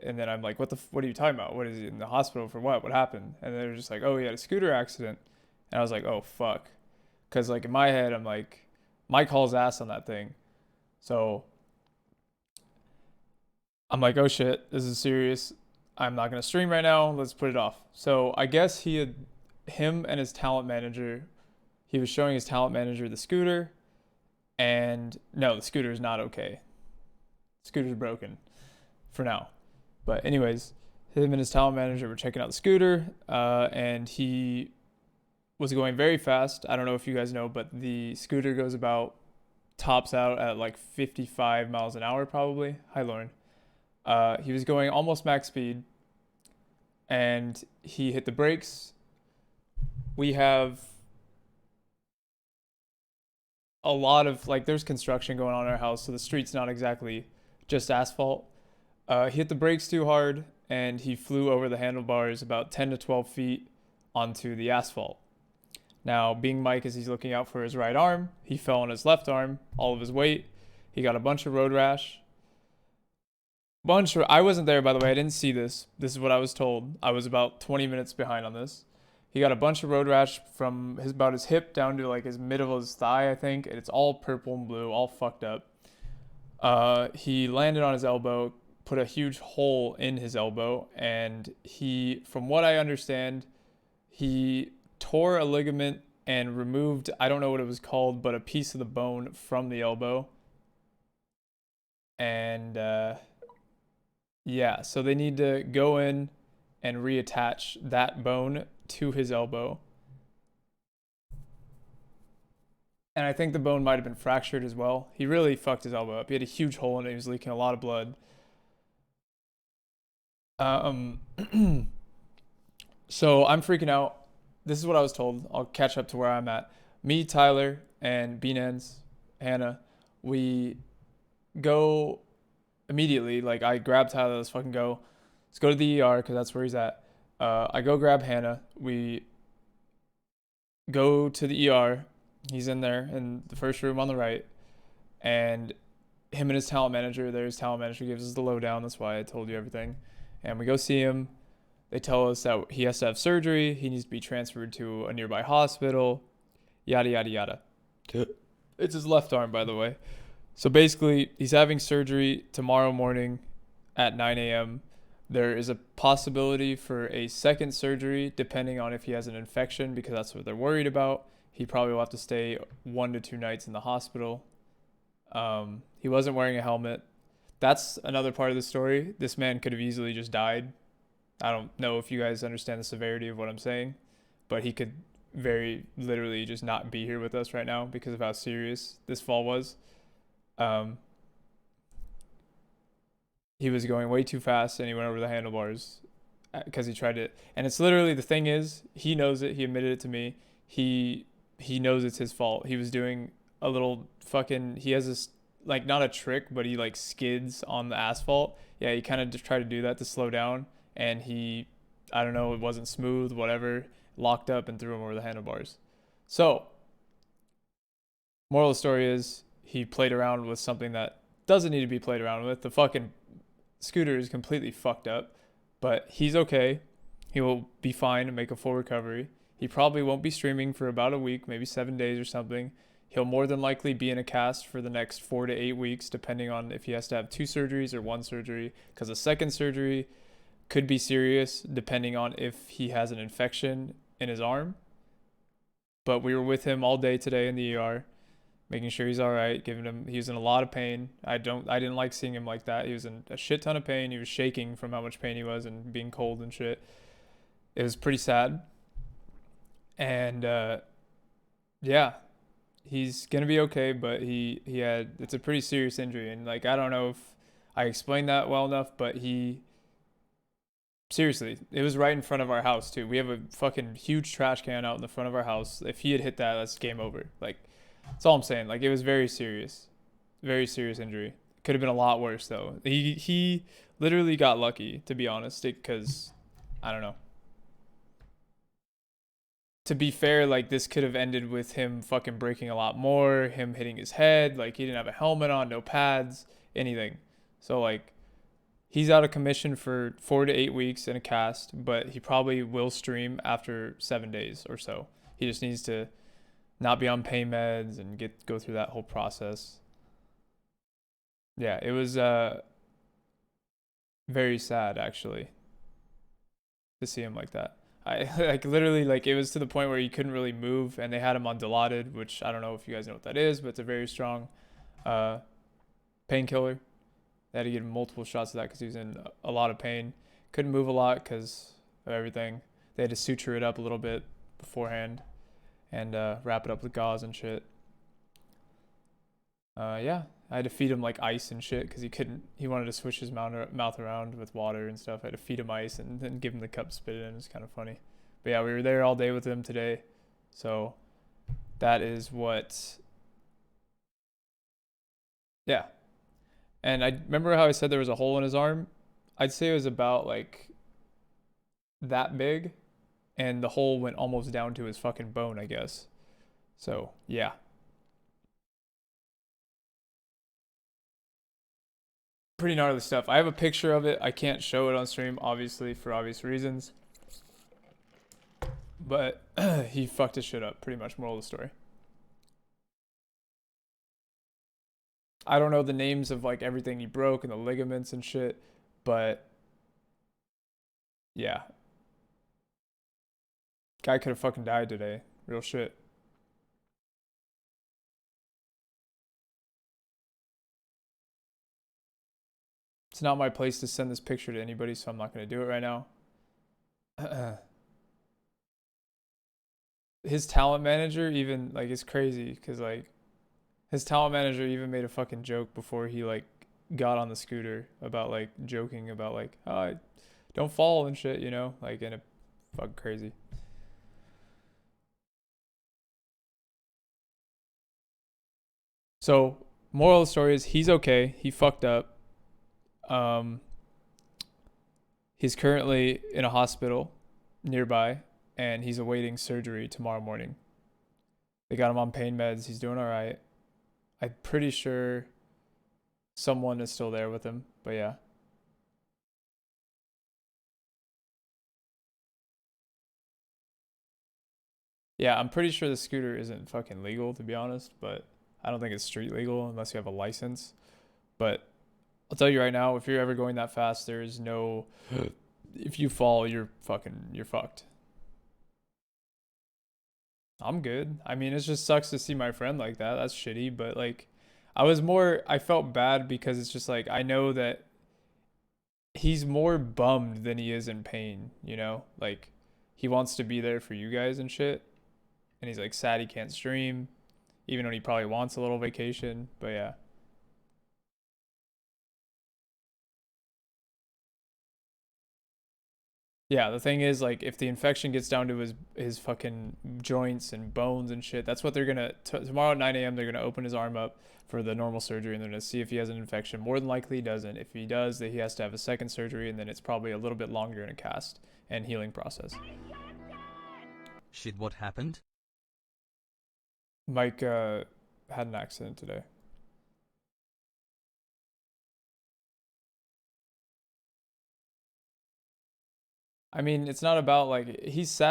And then I'm like, what are you talking about? What is he in the hospital for? What happened? And they're just like, oh, he had a scooter accident. And I was like, oh fuck. Cause like in my head, I'm like, Mike hauls ass on that thing. So I'm like, oh shit, this is serious. I'm not gonna stream right now. Let's put it off. So I guess him and his talent manager, he was showing his talent manager the scooter, and no, the scooter is not okay. The scooter's broken for now. But anyways, him and his talent manager were checking out the scooter, and he was going very fast. I don't know if you guys know, but the scooter goes about tops out at like 55 miles an hour probably. Hi, Lauren. He was going almost max speed, and he hit the brakes. We have a lot of like there's construction going on in our house, so the street's not exactly just asphalt. He hit the brakes too hard, and he flew over the handlebars about 10 to 12 feet onto the asphalt. Now, being Mike as he's looking out for his right arm, he fell on his left arm, all of his weight. He got a bunch of road rash. I wasn't there, by the way. I didn't see this. This is what I was told. I was about 20 minutes behind on this. He got a bunch of road rash from about his hip down to like his middle of his thigh, I think. And it's all purple and blue, all fucked up. He landed on his elbow, put a huge hole in his elbow, and from what I understand, he tore a ligament and removed, I don't know what it was called, but a piece of the bone from the elbow. And yeah, so they need to go in and reattach that bone to his elbow. And I think the bone might have been fractured as well. He really fucked his elbow up. He had a huge hole in it. He was leaking a lot of blood. Um, so I'm freaking out. This is what I was told. I'll catch up to where I'm at. Me, Tyler, and Beanans, Hannah, we go immediately. Like I grab Tyler, let's fucking go. Let's go to the ER because that's where he's at. I go grab Hannah. We go to the ER. He's in there in the first room on the right, and him and his talent manager. Their talent manager gives us the lowdown. That's why I told you everything. And we go see him. They tell us that he has to have surgery. He needs to be transferred to a nearby hospital. Yada yada yada. It's his left arm, by the way. So basically, he's having surgery tomorrow morning at 9 a.m. There is a possibility for a second surgery depending on if he has an infection because that's what they're worried about. He probably will have to stay 1 to 2 nights in the hospital. He wasn't wearing a helmet. That's another part of the story. This man could have easily just died. I don't know if you guys understand the severity of what I'm saying, but he could very literally just not be here with us right now because of how serious this fall was. He was going way too fast and he went over the handlebars because he tried to. And it's literally the thing is, he knows it. He admitted it to me. He knows it's his fault. He was doing a little fucking. He has this like not a trick, but he like skids on the asphalt. Yeah, he kind of just tried to do that to slow down, and I don't know, it wasn't smooth, whatever, locked up and threw him over the handlebars. So, moral of the story is he played around with something that doesn't need to be played around with. The fucking scooter is completely fucked up, but he's okay. He will be fine and make a full recovery. He probably won't be streaming for about a week, maybe 7 days or something. He'll more than likely be in a cast for the next 4 to 8 weeks, depending on if he has to have 2 surgeries or 1 surgery, because a second surgery could be serious depending on if he has an infection in his arm. But we were with him all day today in the ER, making sure he's all right, he was in a lot of pain. I didn't like seeing him like that. He was in a shit ton of pain. He was shaking from how much pain he was and being cold and shit. It was pretty sad. And yeah, he's gonna be okay, but it's a pretty serious injury, and like I don't know if I explained that well enough, but seriously, it was right in front of our house too. We have a fucking huge trash can out in the front of our house. If he had hit that, that's game over. Like that's all I'm saying. Like it was very serious injury. Could have been a lot worse though. He literally got lucky, to be honest, because I don't know. To be fair, like this could have ended with him fucking breaking a lot more, him hitting his head, like he didn't have a helmet on, no pads, anything. So like He's out of commission for 4 to 8 weeks in a cast, but he probably will stream after 7 days or so. He just needs to not be on pain meds and go through that whole process. Yeah, it was very sad actually to see him like that. I like literally like it was to the point where he couldn't really move, and they had him on Dilaudid, which I don't know if you guys know what that is, but it's a very strong uh, painkiller. They had to give him multiple shots of that because he was in a lot of pain. Couldn't move a lot because of everything. They had to suture it up a little bit beforehand and wrap it up with gauze and shit. Yeah, I had to feed him like ice and shit because he couldn't. He wanted to swish his mouth around with water and stuff. I had to feed him ice and then give him the cup, spit it in. It was kind of funny. But yeah, we were there all day with him today. So that is what. Yeah. And I remember how I said there was a hole in his arm. I'd say it was about like that big, and the hole went almost down to his fucking bone, I guess. So yeah. Pretty gnarly stuff. I have a picture of it. I can't show it on stream, obviously, for obvious reasons. But he fucked his shit up, pretty much, moral of the story. I don't know the names of like everything he broke and the ligaments and shit, but yeah. Guy could have fucking died today. Real shit. It's not my place to send this picture to anybody, so I'm not going to do it right now. His talent manager even like it's crazy because like his talent manager even made a fucking joke before he like got on the scooter about like joking about like oh don't fall and shit, you know, like in a fucking crazy. So moral of the story is he's okay. He fucked up. Um, he's currently in a hospital nearby, and he's awaiting surgery tomorrow morning. They got him on pain meds. He's doing all right. I'm pretty sure someone is still there with him, but yeah. Yeah, I'm pretty sure the scooter isn't fucking legal, to be honest, but I don't think it's street legal unless you have a license. But I'll tell you right now, if you're ever going that fast, there is no. If you fall, you're fucked. I'm good. I mean, it just sucks to see my friend like that. That's shitty, but like I felt bad because it's just like I know that he's more bummed than he is in pain, you know? Like he wants to be there for you guys and shit. And he's like sad he can't stream, even though he probably wants a little vacation, but yeah. Yeah, the thing is, like, if the infection gets down to his fucking joints and bones and shit, that's what they're gonna tomorrow at 9 a.m. They're gonna open his arm up for the normal surgery, and they're gonna see if he has an infection. More than likely, he doesn't. If he does, then he has to have a second surgery, and then it's probably a little bit longer in a cast and healing process. Shit, what happened? Mike had an accident today. I mean, it's not about like he's sad.